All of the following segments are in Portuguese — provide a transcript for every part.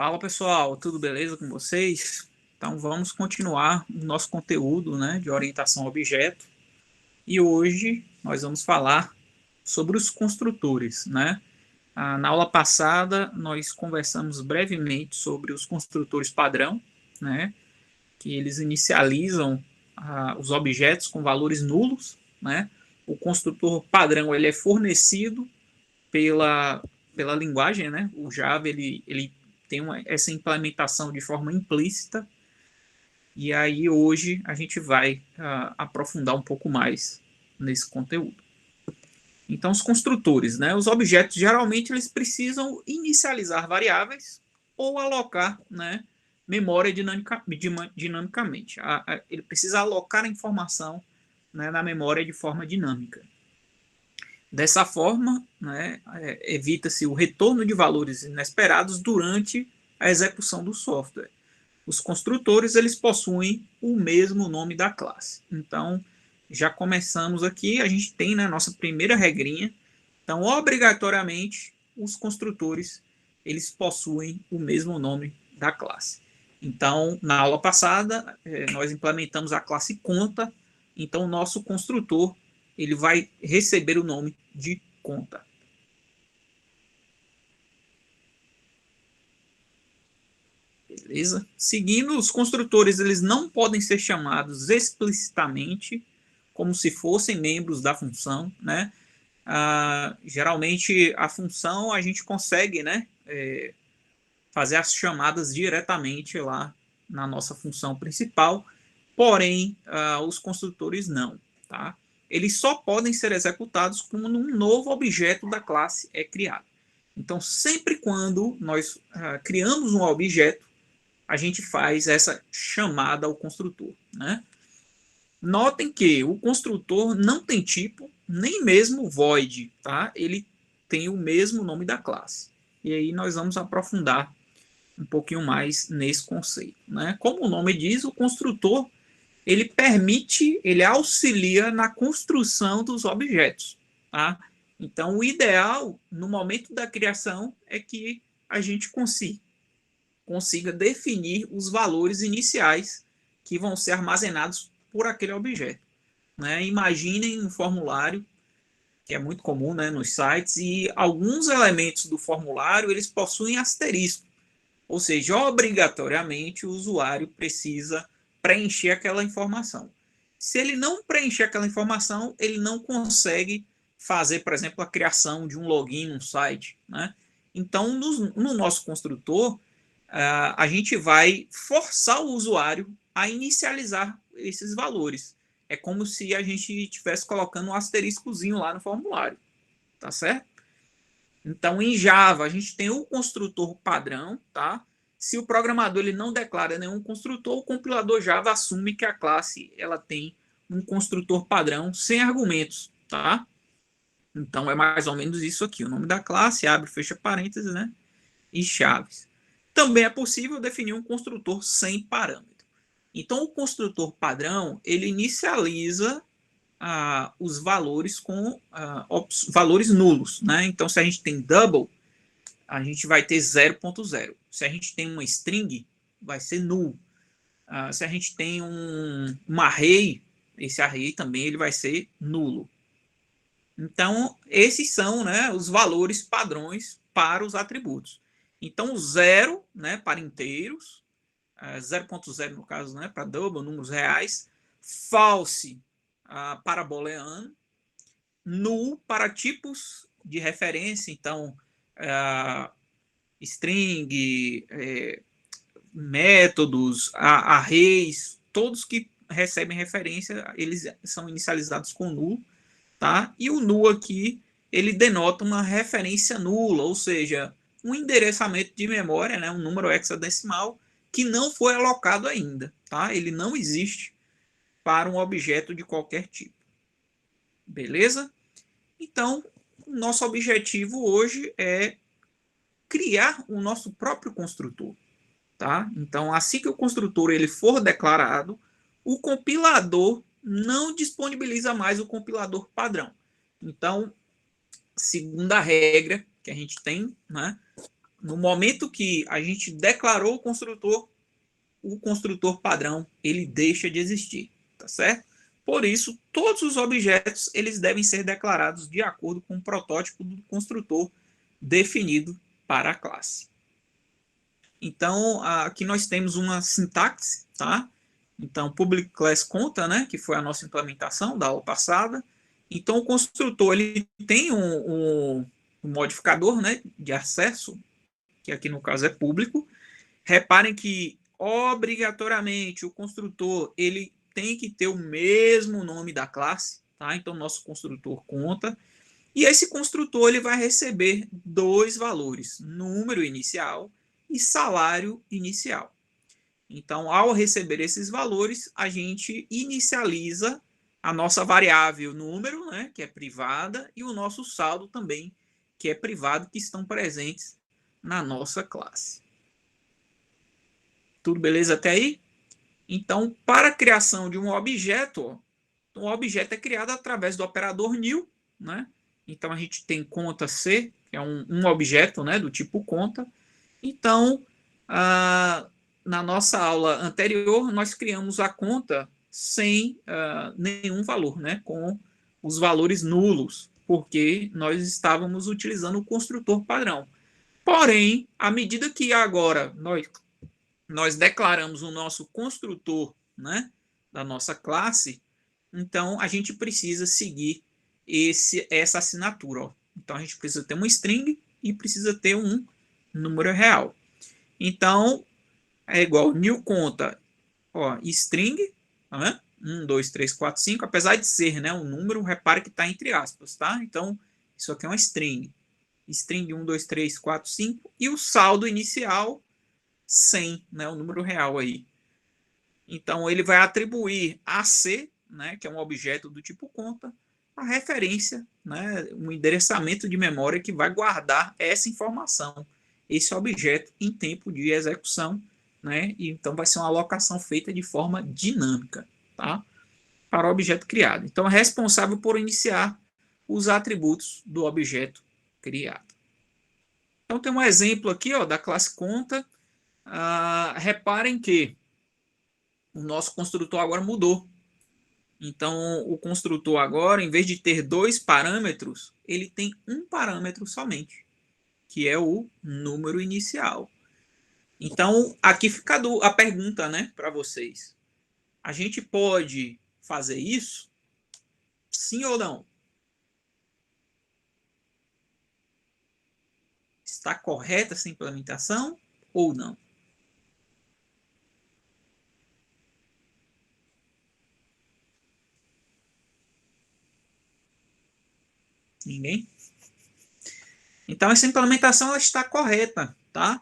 Fala pessoal, tudo beleza com vocês? Então vamos continuar o nosso conteúdo, né, de orientação a objeto. E hoje nós vamos falar sobre os construtores, né? Na aula passada nós conversamos brevemente sobre os construtores padrão, né, que eles inicializam os objetos com valores nulos, né? O construtor padrão ele é fornecido pela linguagem, né? O Java ele tem essa implementação de forma implícita. E aí hoje a gente vai aprofundar um pouco mais nesse conteúdo. Então, os construtores, né? Os objetos geralmente eles precisam inicializar variáveis ou alocar, né, memória dinamicamente. Ele precisa alocar a informação, né, na memória de forma dinâmica. Dessa forma, né, evita-se o retorno de valores inesperados durante a execução do software. Os construtores eles possuem o mesmo nome da classe. Então, já começamos aqui, a gente tem, né, nossa primeira regrinha. Então, obrigatoriamente, os construtores eles possuem o mesmo nome da classe. Então, na aula passada, nós implementamos a classe conta. Então, o nosso construtor ele vai receber o nome de conta. Beleza? Seguindo, os construtores eles não podem ser chamados explicitamente como se fossem membros da função, né? Geralmente a função a gente consegue, né, fazer as chamadas diretamente lá na nossa função principal, porém os construtores não, tá? Eles só podem ser executados quando um novo objeto da classe é criado. Então, sempre quando nós criamos um objeto, a gente faz essa chamada ao construtor, né? Notem que o construtor não tem tipo, nem mesmo void, tá? Ele tem o mesmo nome da classe. E aí nós vamos aprofundar um pouquinho mais nesse conceito, né? Como o nome diz, o construtor ele permite, ele auxilia na construção dos objetos, tá? Então, o ideal no momento da criação é que a gente consiga definir os valores iniciais que vão ser armazenados por aquele objeto, né? Imaginem um formulário que é muito comum, né, nos sites, e alguns elementos do formulário eles possuem asterisco, ou seja, obrigatoriamente o usuário precisa preencher aquela informação. Se ele não preencher aquela informação, ele não consegue fazer, por exemplo, a criação de um login no site, né? Então, no nosso construtor, a gente vai forçar o usuário a inicializar esses valores. É como se a gente estivesse colocando um asteriscozinho lá no formulário, tá certo? Então, em Java, a gente tem o construtor padrão, tá? Se o programador ele não declara nenhum construtor, o compilador Java assume que a classe ela tem um construtor padrão sem argumentos, tá? Então, é mais ou menos isso aqui. O nome da classe, abre e fecha parênteses, né? E chaves. Também é possível definir um construtor sem parâmetro. Então, o construtor padrão, ele inicializa os valores com valores nulos, né? Então, se a gente tem double, a gente vai ter 0.0. Se a gente tem uma string, vai ser null. Se a gente tem um array, esse array também ele vai ser nulo. Então, esses são, né, os valores padrões para os atributos. Então, o 0, né, para inteiros, 0.0 no caso, né, para double, números reais, false para booleano, null para tipos de referência, então, string, métodos, arrays, todos que recebem referência, eles são inicializados com null, tá? E o null aqui, ele denota uma referência nula, ou seja, um endereçamento de memória, né, um número hexadecimal que não foi alocado ainda, tá? Ele não existe para um objeto de qualquer tipo. Beleza? Então, o nosso objetivo hoje é criar o nosso próprio construtor, tá? Então, assim que o construtor ele for declarado, o compilador não disponibiliza mais o compilador padrão. Então, segunda regra que a gente tem, né? no momento que a gente declarou o construtor padrão, ele deixa de existir, tá certo? Por isso, todos os objetos, eles devem ser declarados de acordo com o protótipo do construtor definido para a classe. Então, aqui nós temos uma sintaxe, tá? Então, public class conta, né, que foi a nossa implementação da aula passada. Então, o construtor, ele tem um modificador, né, de acesso, que aqui no caso é público. Reparem que, obrigatoriamente, o construtor, ele tem que ter o mesmo nome da classe, tá? Então, nosso construtor conta. E esse construtor, ele vai receber dois valores, número inicial e salário inicial. Então, ao receber esses valores, a gente inicializa a nossa variável número, né, que é privada, e o nosso saldo também, que é privado, que estão presentes na nossa classe. Tudo beleza até aí? Então, para a criação de um objeto é criado através do operador new, né? Então, a gente tem conta C, que é um objeto, né, do tipo conta. Então, na nossa aula anterior, nós criamos a conta sem nenhum valor, né, com os valores nulos, porque nós estávamos utilizando o construtor padrão. Porém, à medida que agora nós declaramos o nosso construtor, né, da nossa classe, então a gente precisa seguir essa assinatura. Ó. Então a gente precisa ter uma string e precisa ter um número real. Então é igual new conta, ó, string, tá vendo? 1, 2, 3, 4, 5, apesar de ser, né, um número, repare que está entre aspas, tá? Então isso aqui é uma string. String 1, 2, 3, 4, 5 e o saldo inicial 100, né, o número real aí. Então, ele vai atribuir a C, né, que é um objeto do tipo conta, a referência, né, um endereçamento de memória que vai guardar essa informação, esse objeto em tempo de execução, né, e então vai ser uma alocação feita de forma dinâmica, tá, para o objeto criado. Então, é responsável por iniciar os atributos do objeto criado. Então, tem um exemplo aqui, ó, da classe conta. Reparem que o nosso construtor agora mudou. Então, o construtor agora, em vez de ter dois parâmetros, ele tem um parâmetro somente, que é o número inicial. Então, aqui fica a pergunta, né, para vocês. A gente pode fazer isso? Sim ou não? Está correta essa implementação ou não? Ninguém? Então, essa implementação ela está correta, tá?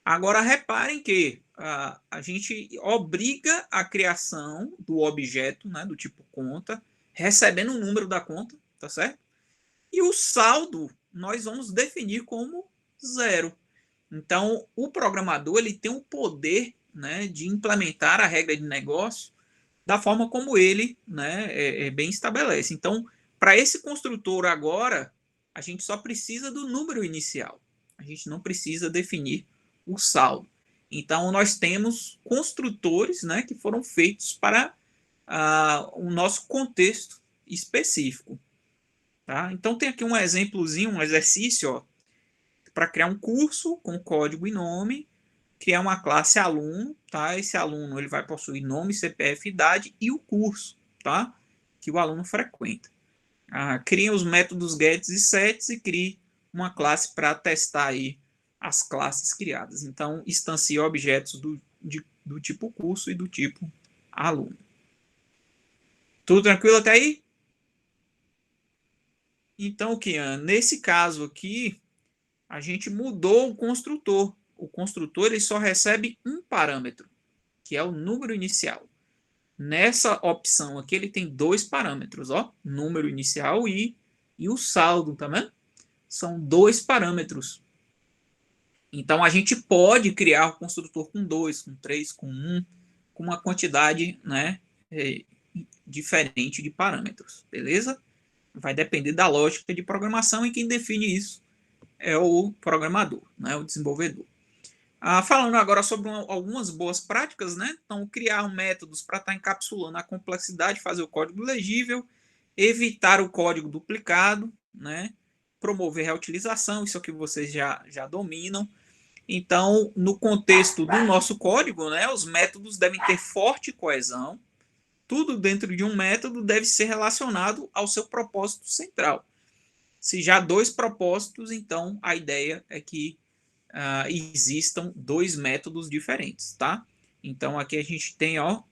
Agora, reparem que a gente obriga a criação do objeto, né, do tipo conta, recebendo o número da conta, tá certo? E o saldo nós vamos definir como zero. Então, o programador ele tem o poder, né, de implementar a regra de negócio da forma como ele, né, bem estabelece. Então, para esse construtor agora, a gente só precisa do número inicial. A gente não precisa definir o saldo. Então, nós temos construtores, né, que foram feitos para o nosso contexto específico. Tá? Então, tem aqui um exemplozinho, um exercício para criar um curso com código e nome, criar uma classe aluno, tá? Esse aluno ele vai possuir nome, CPF, idade e o curso, tá? Que o aluno frequenta. Crie os métodos gets e sets e crie uma classe para testar aí as classes criadas. Então, instancie objetos do tipo curso e do tipo aluno. Tudo tranquilo até aí? Então, Kian, nesse caso aqui, a gente mudou o construtor. O construtor ele só recebe um parâmetro, que é o número inicial. Nessa opção aqui, ele tem dois parâmetros, ó, número inicial e o saldo, tá vendo? São dois parâmetros. Então, a gente pode criar o construtor com dois, com três, com um, com uma quantidade, né, diferente de parâmetros, beleza? Vai depender da lógica de programação e quem define isso é o programador, né, o desenvolvedor. Falando agora sobre algumas boas práticas, né? Então, criar métodos para estar encapsulando a complexidade, fazer o código legível, evitar o código duplicado, né? Promover reutilização, isso é o que vocês já dominam. Então, no contexto do nosso código, né, os métodos devem ter forte coesão. Tudo dentro de um método deve ser relacionado ao seu propósito central. Se já há dois propósitos, então a ideia é que existam dois métodos diferentes, tá? Então aqui a gente tem, ó,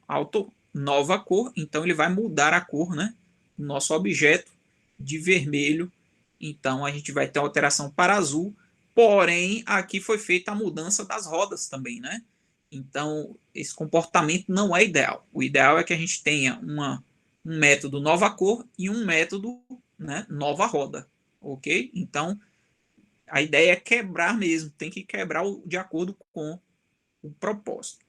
nova cor, então ele vai mudar a cor, né? O nosso objeto de vermelho, então a gente vai ter alteração para azul, porém aqui foi feita a mudança das rodas também, né? Então esse comportamento não é ideal. O ideal é que a gente tenha um método nova cor e um método, né, nova roda, ok? Então a ideia é quebrar mesmo, tem que quebrar de acordo com o propósito.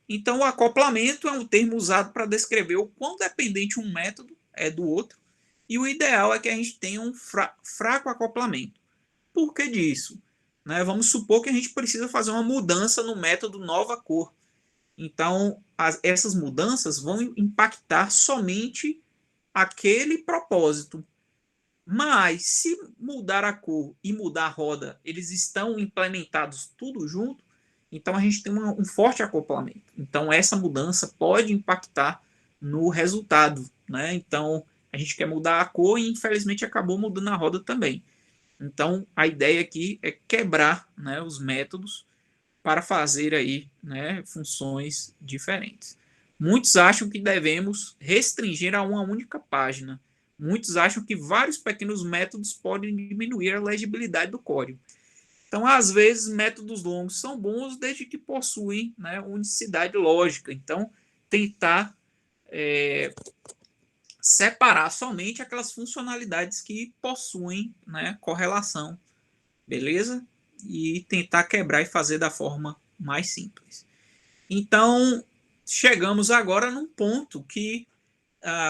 Então, o acoplamento é um termo usado para descrever o quão dependente um método é do outro, e o ideal é que a gente tenha um fraco acoplamento. Por que disso? Né? Vamos supor que a gente precisa fazer uma mudança no método nova cor. Então, essas mudanças vão impactar somente aquele propósito. Mas se mudar a cor e mudar a roda, eles estão implementados tudo junto, então a gente tem um forte acoplamento. Então essa mudança pode impactar no resultado, né? Então a gente quer mudar a cor e infelizmente acabou mudando a roda também. Então a ideia aqui é quebrar, né, os métodos para fazer aí, né, funções diferentes. Muitos acham que devemos restringir a uma única página. Muitos acham que vários pequenos métodos podem diminuir a legibilidade do código. Então, às vezes, métodos longos são bons desde que possuem, né, unicidade lógica. Então, tentar separar somente aquelas funcionalidades que possuem, né, correlação, beleza? E tentar quebrar e fazer da forma mais simples. Então, chegamos agora num ponto que,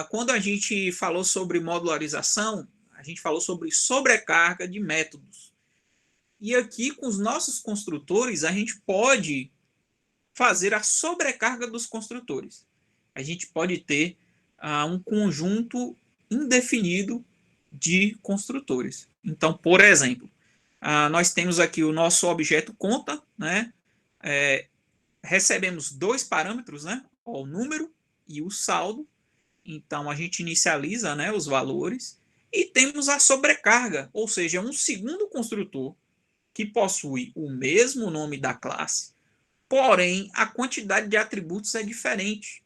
quando a gente falou sobre modularização, a gente falou sobre sobrecarga de métodos. E aqui, com os nossos construtores, a gente pode fazer a sobrecarga dos construtores. A gente pode ter um conjunto indefinido de construtores. Então, por exemplo, nós temos aqui o nosso objeto conta, né? Recebemos dois parâmetros, né? O número e o saldo. Então a gente inicializa, né, os valores e temos a sobrecarga, ou seja, um segundo construtor que possui o mesmo nome da classe, porém a quantidade de atributos é diferente.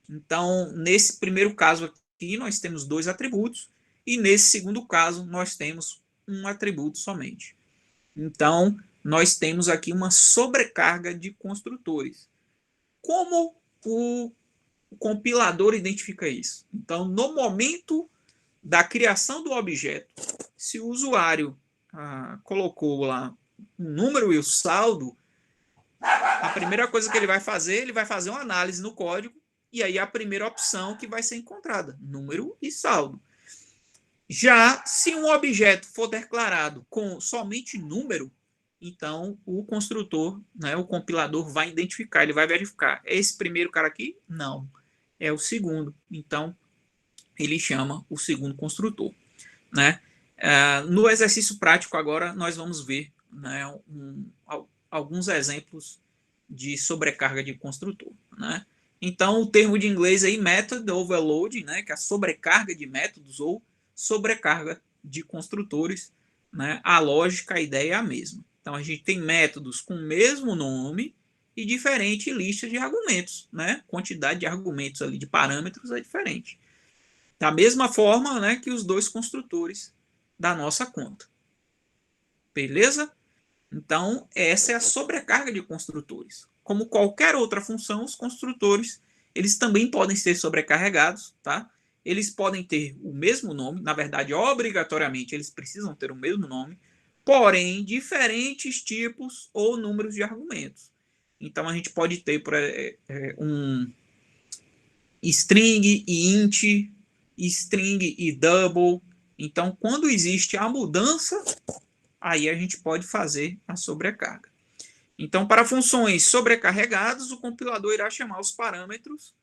Então, nesse primeiro caso aqui, nós temos dois atributos e nesse segundo caso nós temos um atributo somente. Então, nós temos aqui uma sobrecarga de construtores. Como o compilador identifica isso? Então, no momento da criação do objeto, se o usuário colocou lá o número e o saldo, a primeira coisa que ele vai fazer uma análise no código, e aí a primeira opção que vai ser encontrada, número e saldo. Já se um objeto for declarado com somente número, então o construtor, né, o compilador vai identificar, ele vai verificar. É esse primeiro cara aqui? Não. É o segundo. Então ele chama o segundo construtor, né? No exercício prático agora nós vamos ver, né, alguns exemplos de sobrecarga de construtor, né? Então o termo de inglês aí method overloading, né, que é a sobrecarga de métodos ou sobrecarga de construtores, né? A lógica, a ideia é a mesma. Então a gente tem métodos com o mesmo nome e diferente lista de argumentos, né? Quantidade de argumentos ali de parâmetros é diferente. Da mesma forma, né, que os dois construtores da nossa conta. Beleza? Então, essa é a sobrecarga de construtores. Como qualquer outra função, os construtores, eles também podem ser sobrecarregados, tá? Eles podem ter o mesmo nome, na verdade, obrigatoriamente, eles precisam ter o mesmo nome, porém, diferentes tipos ou números de argumentos. Então, a gente pode ter um string e int, string e double. Então, quando existe a mudança aí a gente pode fazer a sobrecarga. Então, para funções sobrecarregadas, o compilador irá chamar os parâmetros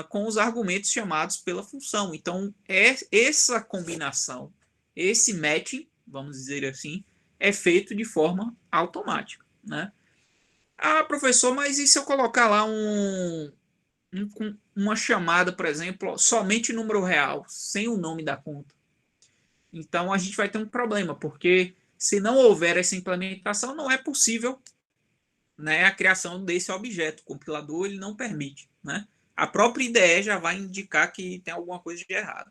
com os argumentos chamados pela função. Então, essa combinação, esse matching, vamos dizer assim, é feito de forma automática, né? Ah, professor, mas e se eu colocar lá uma chamada, por exemplo, somente número real, sem o nome da conta? Então, a gente vai ter um problema, porque se não houver essa implementação, não é possível, né, a criação desse objeto. O compilador ele não permite, né? A própria IDE já vai indicar que tem alguma coisa de errado,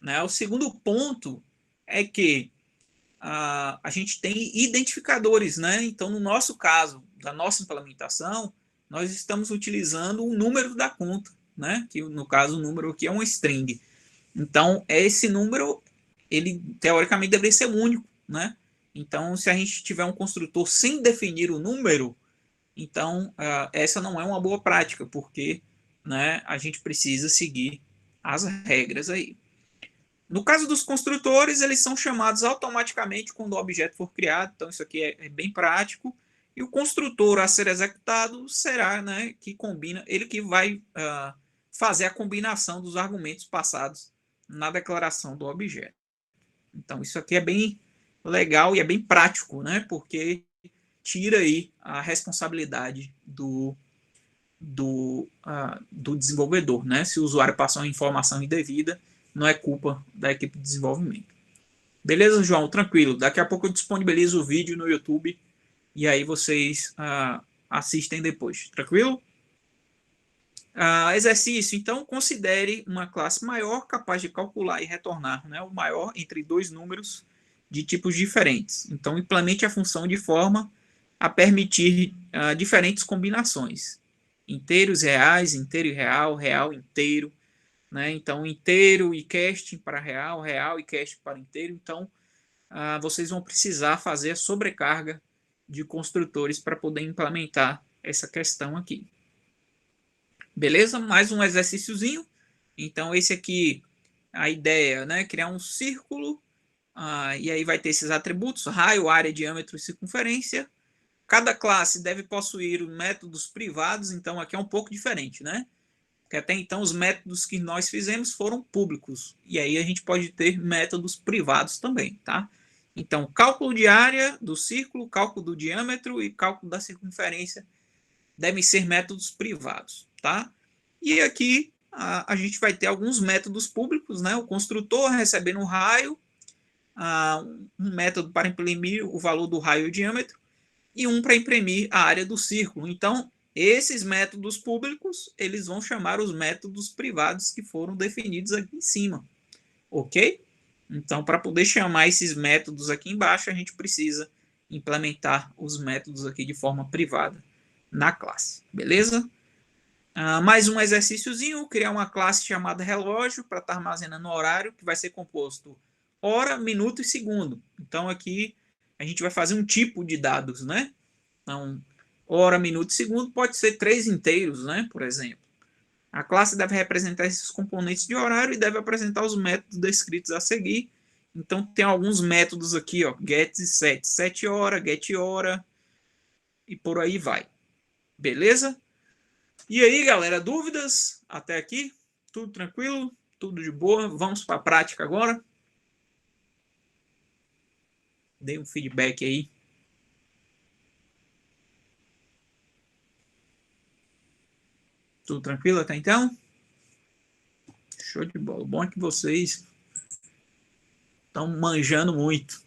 né? O segundo ponto é que a gente tem identificadores, né? Então, no nosso caso, da nossa implementação, nós estamos utilizando o número da conta, né? Que no caso o número aqui é um string. Então, esse número, ele teoricamente deveria ser único, né? Então, se a gente tiver um construtor sem definir o número, então essa não é uma boa prática, porque, né, a gente precisa seguir as regras aí. No caso dos construtores, eles são chamados automaticamente quando o objeto for criado, então isso aqui é bem prático. E o construtor a ser executado será, né, que combina, ele que vai fazer a combinação dos argumentos passados na declaração do objeto. Então isso aqui é bem legal e é bem prático, né, porque tira aí a responsabilidade do desenvolvedor, né? Se o usuário passou uma informação indevida, não é culpa da equipe de desenvolvimento. Beleza, João? Tranquilo. Daqui a pouco eu disponibilizo o vídeo no YouTube e aí vocês assistem depois. Tranquilo? Exercício. Então, considere uma classe maior capaz de calcular e retornar, né, o maior entre dois números de tipos diferentes. Então, implemente a função de forma a permitir diferentes combinações. Inteiros reais, inteiro e real, real inteiro. Né? Então, inteiro e casting para real, real e casting para inteiro. Então, vocês vão precisar fazer a sobrecarga de construtores para poder implementar essa questão aqui. Beleza? Mais um exercíciozinho. Então, esse aqui, a ideia, né? Criar um círculo, e aí vai ter esses atributos, raio, área, diâmetro e circunferência. Cada classe deve possuir métodos privados, então aqui é um pouco diferente, né? Porque até então os métodos que nós fizemos foram públicos, e aí a gente pode ter métodos privados também, tá? Então, cálculo de área do círculo, cálculo do diâmetro e cálculo da circunferência devem ser métodos privados, tá? E aqui a gente vai ter alguns métodos públicos, né? O construtor recebendo um raio, um método para imprimir o valor do raio e diâmetro, e um para imprimir a área do círculo. Então, esses métodos públicos, eles vão chamar os métodos privados que foram definidos aqui em cima, ok? Então, para poder chamar esses métodos aqui embaixo, a gente precisa implementar os métodos aqui de forma privada na classe, beleza? Mais um exercíciozinho, criar uma classe chamada relógio para estar armazenando o horário, que vai ser composto hora, minuto e segundo. Então, aqui a gente vai fazer um tipo de dados, né? Então, hora, minuto e segundo pode ser 3 inteiros, né? Por exemplo. A classe deve representar esses componentes de horário e deve apresentar os métodos descritos a seguir. Então, tem alguns métodos aqui, ó, get e set. Set hora, get hora e por aí vai. Beleza? E aí, galera, dúvidas até aqui? Tudo tranquilo? Tudo de boa? Vamos para a prática agora? Dê um feedback aí. Tudo tranquilo até então? Show de bola. O bom é que vocês estão manjando muito.